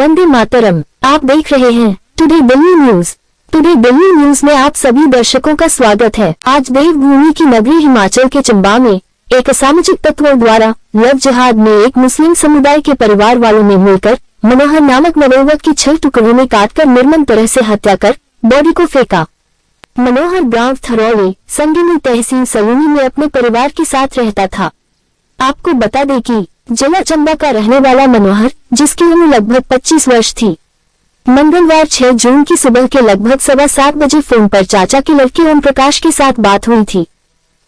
वंदे मातरम। आप देख रहे हैं today Delhi news. Today Delhi news में आप सभी दर्शकों का स्वागत है। आज देवभूमि की नगरी हिमाचल के चंबा में एक असामाजिक तत्वों द्वारा लव जिहाद में एक मुस्लिम समुदाय के परिवार वालों ने मिलकर मनोहर नामक नवयुवक की 6 टुकड़ों में काटकर निर्मम तरह से हत्या कर बॉडी को फेंका। मनोहर गांव थरौली संगिनी तहसील सलूनी में अपने परिवार के साथ रहता था। आपको बता दें कि जिला चंबा का रहने वाला मनोहर, जिसकी उम्र लगभग 25 वर्ष थी, मंगलवार 6 जून की सुबह के लगभग 7:15 बजे फोन पर चाचा के लड़के ओम प्रकाश के साथ बात हुई थी।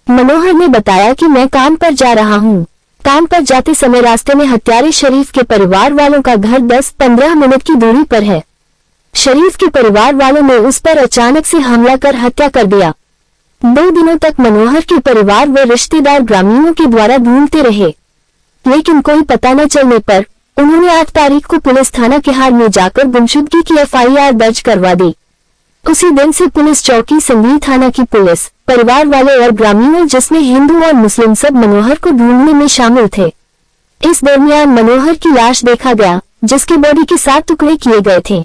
मनोहर ने बताया कि मैं काम पर जा रहा हूँ। काम पर जाते समय रास्ते में हत्यारे शरीफ के परिवार वालों का घर 10-15 मिनट की दूरी पर है। शरीफ के परिवार वालों ने उस पर अचानक से हमला कर हत्या कर दिया। 2 दिनों तक मनोहर के परिवार व रिश्तेदार ग्रामीणों के द्वारा ढूंढते रहे, लेकिन कोई पता न चलने पर उन्होंने 8 तारीख को पुलिस थाना किहार में जाकर गुमशुदगी की FIR दर्ज करवा दी। उसी दिन से पुलिस चौकी संगली थाना की पुलिस, परिवार वाले और ग्रामीणों जिसमें हिंदू और मुस्लिम सब मनोहर को ढूंढने में शामिल थे। इस दरमियान मनोहर की लाश देखा गया, जिसके बॉडी के 7 टुकड़े किए गए थे।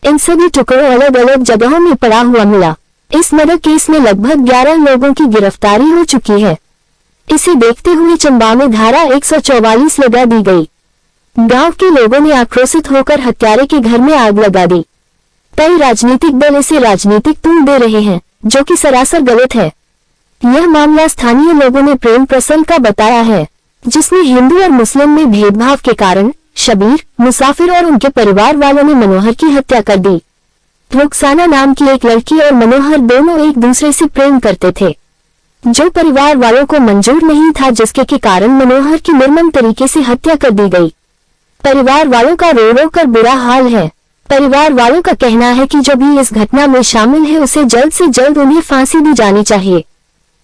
इन सभी टुकड़ों अलग अलग जगहों में पड़ा हुआ मिला। इस मर्डर केस में लगभग 11 लोगों की गिरफ्तारी हो चुकी है। इसे देखते हुए चंबा में धारा 144 लगा दी गई। गांव के लोगों ने आक्रोशित होकर हत्यारे के घर में आग लगा दी। कई राजनीतिक दल इसे राजनीतिक तूल दे रहे हैं, जो कि सरासर गलत है। यह मामला स्थानीय लोगों ने प्रेम प्रसंग का बताया है, जिसमें हिंदू और मुस्लिम में भेदभाव के कारण शबीर, मुसाफिर और उनके परिवार वालों ने मनोहर की हत्या कर दी। रुखसाना नाम की एक लड़की और मनोहर दोनों एक दूसरे से प्रेम करते थे, जो परिवार वालों को मंजूर नहीं था, जिसके के कारण मनोहर की निर्मम तरीके से हत्या कर दी गई। परिवार वालों का रो रो कर बुरा हाल है। परिवार वालों का कहना है कि जो भी इस घटना में शामिल है उसे जल्द से जल्द उन्हें फांसी दी जानी चाहिए।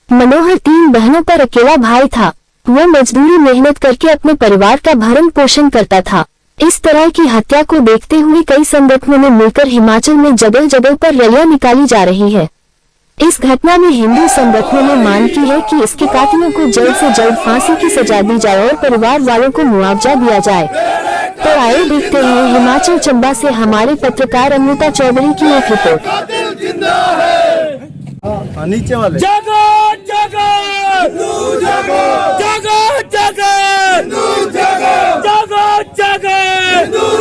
मनोहर 3 बहनों पर अकेला भाई था। वह मजदूरी मेहनत करके अपने परिवार का भरण पोषण करता था। इस तरह की हत्या को देखते हुए कई संगठनों ने मिलकर हिमाचल में जगह जगह पर रैलियां निकाली जा रही है। इस घटना में हिंदू संगठनों ने मांग की है कि इसके कातिलों को जल्द से जल्द फांसी की सजा दी जाए और परिवार वालों को मुआवजा दिया जाए। तो आइए देखते हैं हिमाचल चंबा से हमारे पत्रकार अमृता चौधरी की एक रिपोर्ट। नीचे वाले जागो जागो जागो जागो जागो जागो जागो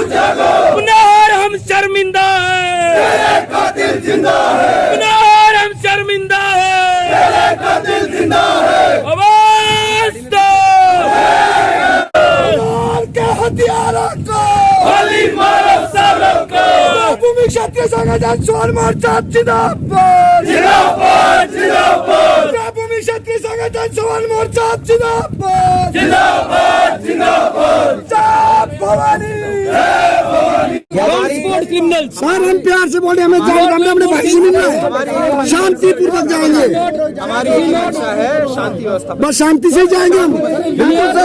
जागो मनोहर हम शर्मिंदा है, तेरे कातिल जिंदा है। मनोहर हम शर्मिंदा है, तेरे कातिल जिंदा है। आवाज दो के हथियारों को गोली मारो सबको। भूमि क्षत्रिय संगठन सोन मोर्चा जिंदाबाद जिंदाबाद जिंदाबाद। भूमि क्षत्रिय संगठन सोन मोर्चा जिंदाबाद जिंदाबाद जिंदाबाद। जय भवानी जय भवानी। क्रिमिनल सर, हम प्यार से बोले, हमें जाएगा, हमने अपने भाई से मिलना है, शांति पूर्वक जाएंगे। हमारी इच्छा है शांति व्यवस्था, बस शांति से जाएंगे हम,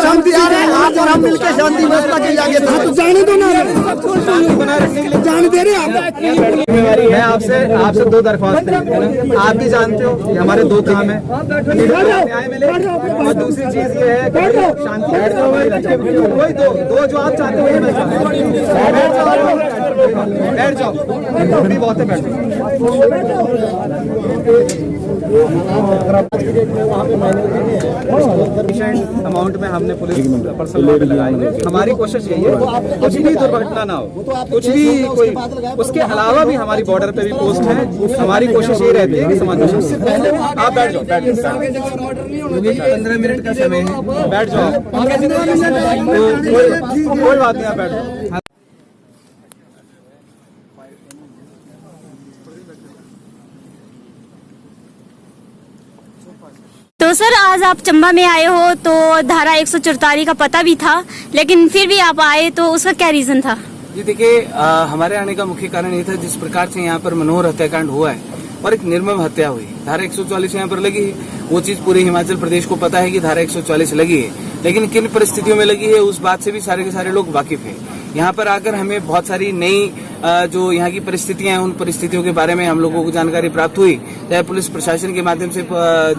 शांति से जाएंगे। आप और हम मिलकर शांति व्यवस्था के आगे तो जाने दो ना, जाने दे रहे आप। मैं आपसे 2 दरख्वास्त है। आप भी जानते हो ये हमारे 2 काम है, न्याय मिले और दूसरी चीज ये है कि शांति। वही दो जो आप चाहते हो, मैं चाहता हूँ। बैठ जाओ, अभी बहुत है, बैठ अमाउंट में हमने पुलिस हमारी कोशिश यही है कुछ भी दुर्घटना ना हो, कुछ भी कोई उसके अलावा भी हमारी बॉर्डर पे भी पोस्ट है। हमारी कोशिश ये रहती है कि समाज आप बैठ जाओ, 15 मिनट का समय है, बैठ जाओ, कोई बात नहीं, आप बैठ जाओ। तो सर, आज आप चंबा में आए हो तो धारा 144 का पता भी था, लेकिन फिर भी आप आए, तो उसका क्या रीजन था? जी देखिए, हमारे आने का मुख्य कारण ये था, जिस प्रकार से यहाँ पर मनोहर हत्याकांड हुआ है और एक निर्मम हत्या हुई। धारा 144 यहाँ पर लगी है, वो चीज पूरे हिमाचल प्रदेश को पता है कि धारा 144 लगी है, लेकिन किन परिस्थितियों में लगी है उस बात से भी सारे के सारे लोग वाकिफ हैं। यहाँ पर आकर हमें बहुत सारी नई जो यहाँ की परिस्थितियां हैं, उन परिस्थितियों के बारे में हम लोगों को जानकारी प्राप्त हुई, चाहे पुलिस प्रशासन के माध्यम से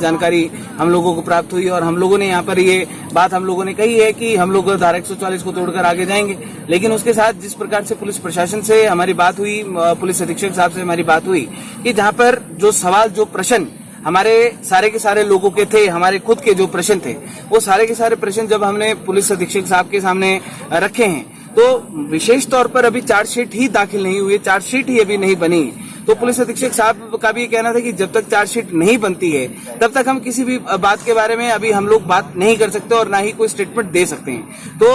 जानकारी हम लोगों को प्राप्त हुई और हम लोगों ने यहाँ पर ये बात हम लोगों ने कही है कि हम लोग धारा 144 को तोड़कर आगे जाएंगे। लेकिन उसके साथ जिस प्रकार से पुलिस प्रशासन से हमारी बात हुई, पुलिस अधीक्षक साहब से हमारी बात हुई कि जहाँ पर जो सवाल, जो प्रश्न हमारे सारे के सारे लोगों के थे, हमारे खुद के जो प्रश्न थे, वो सारे के सारे प्रश्न जब हमने पुलिस अधीक्षक साहब के सामने रखे हैं तो विशेष तौर पर अभी चार्जशीट ही दाखिल नहीं हुई है, चार्जशीट ही अभी नहीं बनी। तो पुलिस अधीक्षक साहब का भी कहना था कि जब तक चार्जशीट नहीं बनती है तब तक हम किसी भी बात के बारे में अभी हम लोग बात नहीं कर सकते और ना ही कोई स्टेटमेंट दे सकते हैं। तो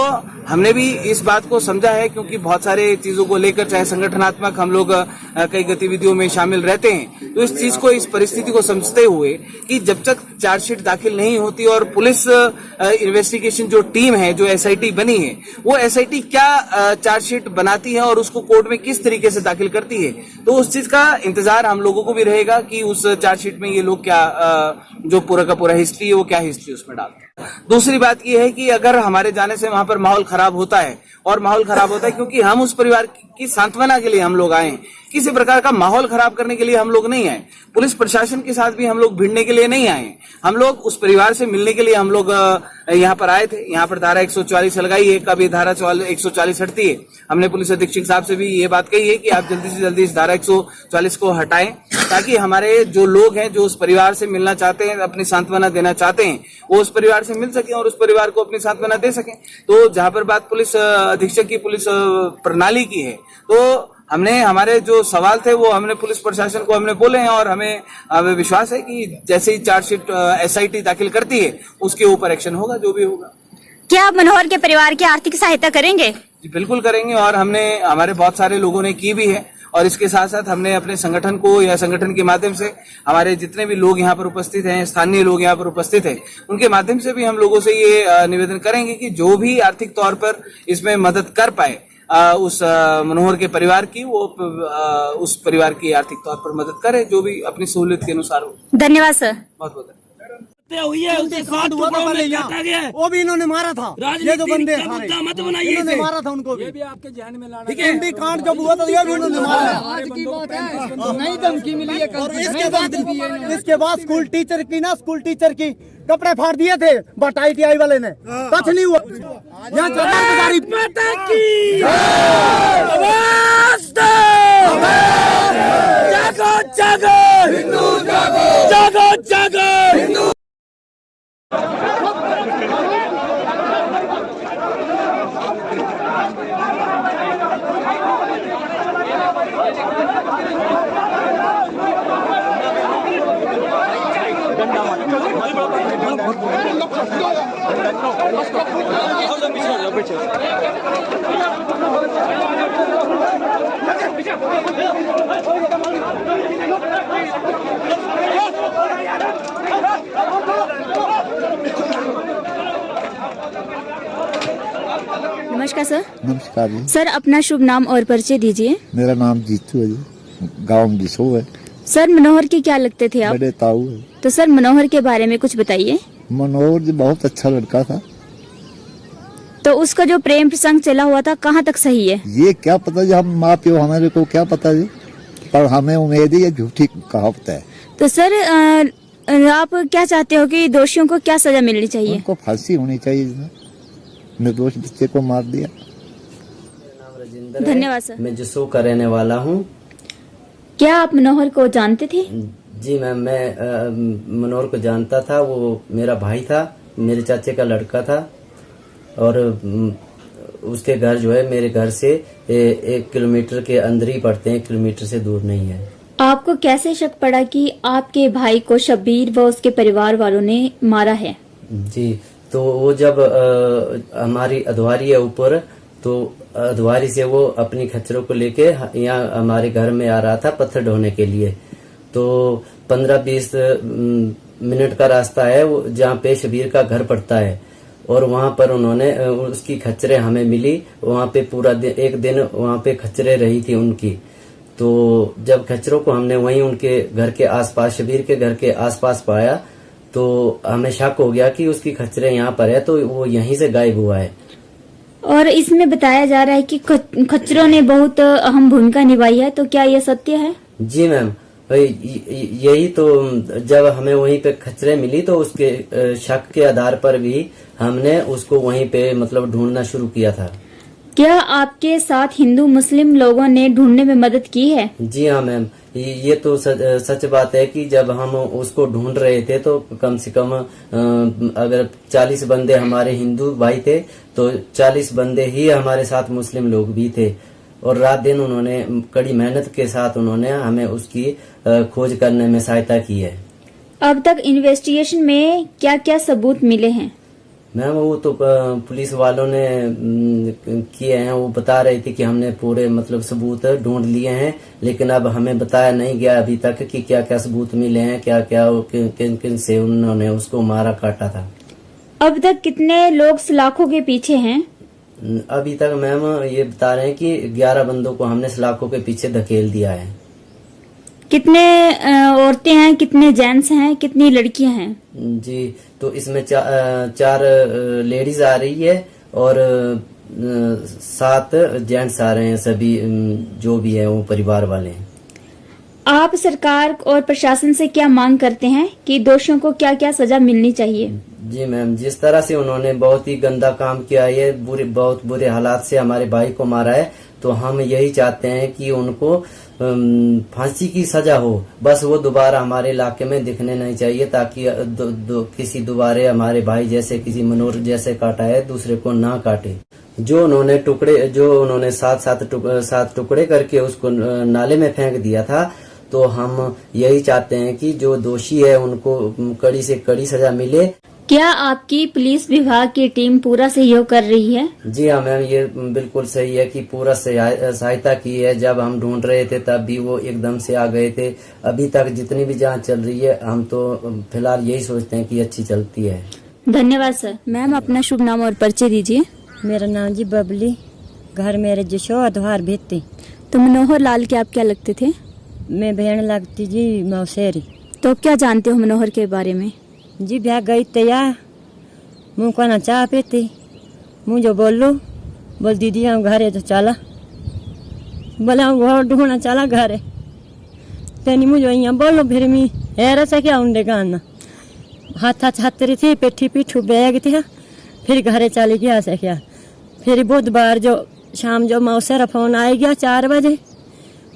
हमने भी इस बात को समझा है, क्योंकि बहुत सारे चीजों को लेकर, चाहे संगठनात्मक हम लोग कई गतिविधियों में शामिल रहते हैं, तो इस चीज को, इस परिस्थिति को समझते हुए कि जब तक चार्जशीट दाखिल नहीं होती और पुलिस इन्वेस्टिगेशन जो टीम है, जो SIT बनी है, वो SIT क्या चार्जशीट बनाती है और उसको कोर्ट में किस तरीके से दाखिल करती है, तो उस चीज का इंतजार हम लोगों को भी रहेगा कि उस चार्जशीट में ये लोग क्या जो पूरा का पूरा हिस्ट्री है वो क्या हिस्ट्री उसमें डालते हैं। दूसरी बात ये है कि अगर हमारे जाने से वहां पर माहौल खराब होता है, और माहौल खराब होता है क्योंकि हम उस परिवार की सांत्वना के लिए हम लोग आए, किसी प्रकार का माहौल खराब करने के लिए हम लोग नहीं आए, पुलिस प्रशासन के साथ भी हम लोग भिड़ने के लिए नहीं आए, हम लोग उस परिवार से मिलने के लिए हम लोग यहाँ पर आए थे। यहाँ पर धारा 144 लगाई है, कभी धारा 144 हटती है। हमने पुलिस अधीक्षक साहब से भी ये बात कही है कि आप जल्दी से जल्दी इस धारा 144 को हटाएं, ताकि हमारे जो लोग हैं, जो उस परिवार से मिलना चाहते हैं, अपनी सांत्वना देना चाहते हैं, वो उस परिवार से मिल सके और उस परिवार को अपनी सांत्वना दे सकें। तो जहां पर बात पुलिस अधीक्षक की, पुलिस प्रणाली की है, तो हमने, हमारे जो सवाल थे वो हमने पुलिस प्रशासन को हमने बोले हैं और हमें विश्वास है कि जैसे ही चार्जशीट SIT दाखिल करती है उसके ऊपर एक्शन होगा, जो भी होगा। क्या आप मनोहर के परिवार की आर्थिक सहायता करेंगे? जी बिल्कुल करेंगे, और हमने, हमारे बहुत सारे लोगों ने की भी है, और इसके साथ साथ हमने अपने संगठन को, या संगठन के माध्यम से हमारे जितने भी लोग यहाँ पर उपस्थित हैं, स्थानीय लोग यहाँ पर उपस्थित हैं, उनके माध्यम से भी हम लोगों से ये निवेदन करेंगे कि जो भी आर्थिक तौर पर इसमें मदद कर पाए उस मनोहर के परिवार की, वो उस परिवार की आर्थिक तौर पर मदद करे, जो भी अपनी सहूलियत के अनुसार हो। धन्यवाद सर। बहुत बहुत हुई है, उसके 7 टुकड़ों में काटा गया है। वो भी इन्होंने मारा था, ये जो बंदे मत बनाइए, इन्होंने मारा था उनको भी। ये भी आपके ध्यान में लाना, ठीक है, एमडी कांड जब हुआ था ये भी उन्होंने मारा। आज की बात है, नई धमकी मिली है। और इसके बाद स्कूल टीचर की कपड़े फाड़ दिए थे बट ITI वाले ने, कुछ नहीं हुआ। यहाँ जागो जागो हिंदू, जागो जागो हिंदू। नमस्कार सर। नमस्कार जी। सर अपना शुभ नाम और परिचय दीजिए। मेरा नाम जीतू है जी, गाँव बिसो है। सर मनोहर के क्या लगते थे आप? बड़े ताऊ है। तो सर मनोहर के बारे में कुछ बताइए। मनोहर जी बहुत अच्छा लड़का था। तो उसका जो प्रेम प्रसंग चला हुआ था कहाँ तक सही है? ये क्या पता जी, हम माँ प्यो हमारे को क्या पता जी, पर हमें उम्मीद है झूठी कहावत है। तो सर आप क्या चाहते हो कि दोषियों को क्या सजा मिलनी चाहिए? उनको फांसी होनी चाहिए, निर्दोष बच्चे को मार दिया। धन्यवाद सर। मैं जसू का रहने वाला हूँ। क्या आप मनोहर को जानते थे? जी मैम, मैं मनोहर को जानता था, वो मेरा भाई था, मेरे चाचे का लड़का था, और उसके घर जो है मेरे घर से 1 किलोमीटर के अंदर ही पड़ते हैं, 1 किलोमीटर से दूर नहीं है। आपको कैसे शक पड़ा कि आपके भाई को शब्बीर व उसके परिवार वालों ने मारा है? जी, तो वो जब हमारी अधवारी है ऊपर, तो अधवारी से वो अपनी खच्चरों को लेके यहाँ हमारे घर में आ रहा था पत्थर ढोने के लिए। तो 15-20 मिनट का रास्ता है वो, जहाँ पे शबीर का घर पड़ता है, और वहाँ पर उन्होंने उसकी खच्चरें हमें मिली। वहाँ पे पूरा एक दिन वहाँ पे खच्चरें रही थी उनकी। तो जब खच्चरों को हमने वहीं उनके घर के आसपास, शबीर के घर के आसपास पाया, तो हमें शक हो गया कि उसकी खच्चरें यहाँ पर है, तो वो यहीं से गायब हुआ है। और इसमें बताया जा रहा है कि खच्चरों ने बहुत अहम भूमिका निभाई है, तो क्या यह सत्य है? जी मैम, यही तो जब हमें वहीं पे खच्चरें मिली तो उसके शक के आधार पर भी हमने उसको वहीं पे मतलब ढूंढना शुरू किया था। क्या आपके साथ हिंदू मुस्लिम लोगों ने ढूंढने में मदद की है? जी हाँ मैम, ये तो सच बात है कि जब हम उसको ढूंढ रहे थे तो कम से कम अगर 40 बंदे हमारे हिंदू भाई थे तो 40 बंदे ही हमारे साथ मुस्लिम लोग भी थे, और रात दिन उन्होंने कड़ी मेहनत के साथ उन्होंने हमें उसकी खोज करने में सहायता की है। अब तक इन्वेस्टिगेशन में क्या क्या सबूत मिले हैं? मैम वो तो पुलिस वालों ने किए हैं, वो बता रहे थे कि हमने पूरे मतलब सबूत ढूंढ लिए हैं, लेकिन अब हमें बताया नहीं गया अभी तक कि क्या क्या सबूत मिले हैं, क्या क्या किन किन से उन्होंने उसको मारा काटा था। अब तक कितने लोग सलाखों के पीछे हैं? अभी तक मैम ये बता रहे हैं कि 11 बंदों को हमने सलाखों के पीछे धकेल दिया है। कितने औरतें हैं, कितने जेंट्स हैं, कितनी लड़कियां हैं? जी, तो इसमें चार लेडीज आ रही है और 7 जेंट्स आ रहे हैं, सभी जो भी है वो परिवार वाले हैं। आप सरकार और प्रशासन से क्या मांग करते हैं कि दोषियों को क्या क्या सजा मिलनी चाहिए? जी मैम, जिस तरह से उन्होंने बहुत ही गंदा काम किया है, बहुत बुरे हालात से हमारे भाई को मारा है, तो हम यही चाहते हैं कि उनको फांसी की सजा हो, बस वो दोबारा हमारे इलाके में दिखने नहीं चाहिए, ताकि किसी दोबारे हमारे भाई जैसे किसी मनोहर जैसे काटा है दूसरे को ना काटे। जो उन्होंने 7 टुकड़े करके उसको नाले में फेंक दिया था, तो हम यही चाहते हैं कि जो दोषी है उनको कड़ी से कड़ी सजा मिले। क्या आपकी पुलिस विभाग की टीम पूरा सहयोग कर रही है? जी हाँ मैम, ये बिल्कुल सही है कि पूरा सहायता की है। जब हम ढूंढ रहे थे तब भी वो एकदम से आ गए थे। अभी तक जितनी भी जांच चल रही है, हम तो फिलहाल यही सोचते हैं कि अच्छी चलती है। धन्यवाद सर। मैम अपना शुभ नाम और परिचय दीजिए। मेरा नाम जी बबली, घर मेरे जशो अधवार भेजते। तो मनोहर लाल के आप क्या लगते थे? मैं बहन लगती जी मौसेरी। तो आप क्या जानते हो मनोहर के बारे में? जी ब्याह गई तैया मुँह को ना चाह पीती, मुँह जो बोल दीदी हम घरे तो चला, बोला हम घर ढूंढना चला घरे, तेनी मुझे यहाँ बोलो फिर मी हेरा से क्या उंडे गाना हाथा छातरी थी, पेठी पीठू बैग थी, फिर घरे चली गया से क्या। फिर बुधवार जो शाम जो मौसेरा फोन आ गया 4 बजे,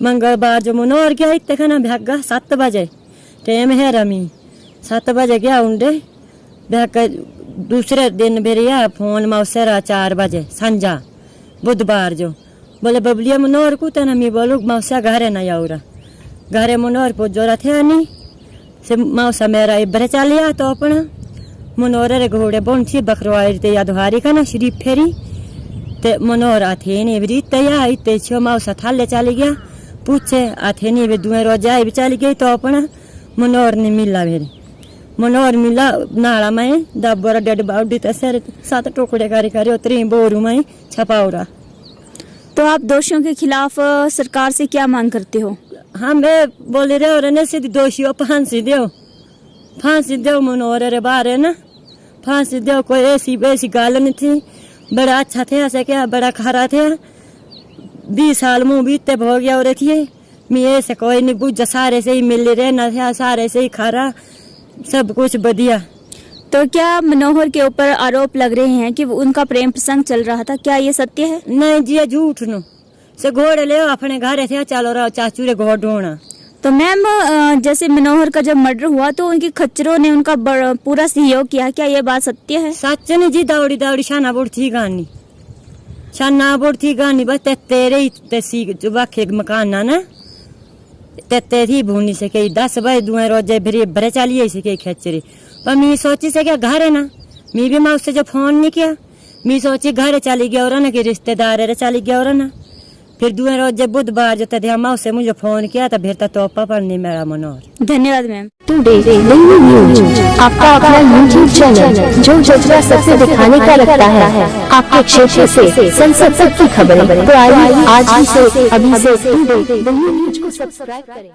मंगलवार जो मनोहर गया इतने खाना भागा 7 बजे, टाइम है रमी 7 बजे गया उंडे भाग। दूसरे दिन भेरिया फोन मौसेरा 4 बजे संजा बुधवार जो, बोले बबलिया मनोहर को तना मी बोलो मौसा घरे न आऊरा, घरे मनोहर को जोरा थे नहीं से मौसा मेरा इब्रे चलिया। तो अपना मनोहर रे घोड़े बोन थी बकरवाई ते यादवारी का ना शरीफ फेरी ते मनोहर आथे नहीं भी तैया इतने छो मौसा थाले चली गया, पूछे आथे नहीं भी 2 रोज आई भी चली गई। तो अपना मनोहर ने मिला भेरी, मनोहर मिला नाला में 10 बोरा डेड बाउडी तसर 7 टुकड़े करे उतरी बोरू में छपाऊरा। तो आप दोषियों के खिलाफ सरकार से क्या मांग करते हो? हम बोले रहे ने सीधी दोषियों फांसी दो मनोहर रे बारे ना फांसी दो। कोई ऐसी गाल नहीं थी, बड़ा अच्छा थे ऐसे क्या बड़ा खरा थे। 20 साल मुँह बीतते हो गया और थी मैं ऐसे कोई नहीं बुझ सारे से ही मिल रहे न थे, सारे से ही खरा सब कुछ बढ़िया। तो क्या मनोहर के ऊपर आरोप लग रहे हैं कि उनका प्रेम प्रसंग चल रहा था, क्या ये सत्य है? नहीं जी, झूठ नो से घोड़े ले अपने घर थे, चलो रहा चाचू रे घोड़ ढूंढना। तो मैम जैसे मनोहर का जब मर्डर हुआ तो उनके खच्चरों ने उनका पूरा सहयोग किया, क्या ये बात सत्य है? सच नहीं जी, दौड़ी शाना बुढ़ थी गानी बस तेरे ही जो वाखे मकान ना ते थी भूनी से कई 10 बजे 2 रोजे भरे चलिए से कई खच्चरी। पर मी सोची से क्या घर है ना, मी भी माँ उससे जो फोन नहीं किया, मी सोची घर चली गया और ना कि रिश्तेदार रे चली गया और ना। फिर 2 रोज बुधवार जो थे माँ उससे मुझे फोन किया तो फिर तोपा पर नहीं मेरा मनोहर। धन्यवाद मैम। टुडे डेली न्यूज आपका अपना यूट्यूब चैनल जो जज्बा सबसे दिखाने का रखता है, आपके क्षेत्र से संसद तक की खबरें। तो आइए आज ही से अभी से टुडे डेली न्यूज को सब्सक्राइब करें।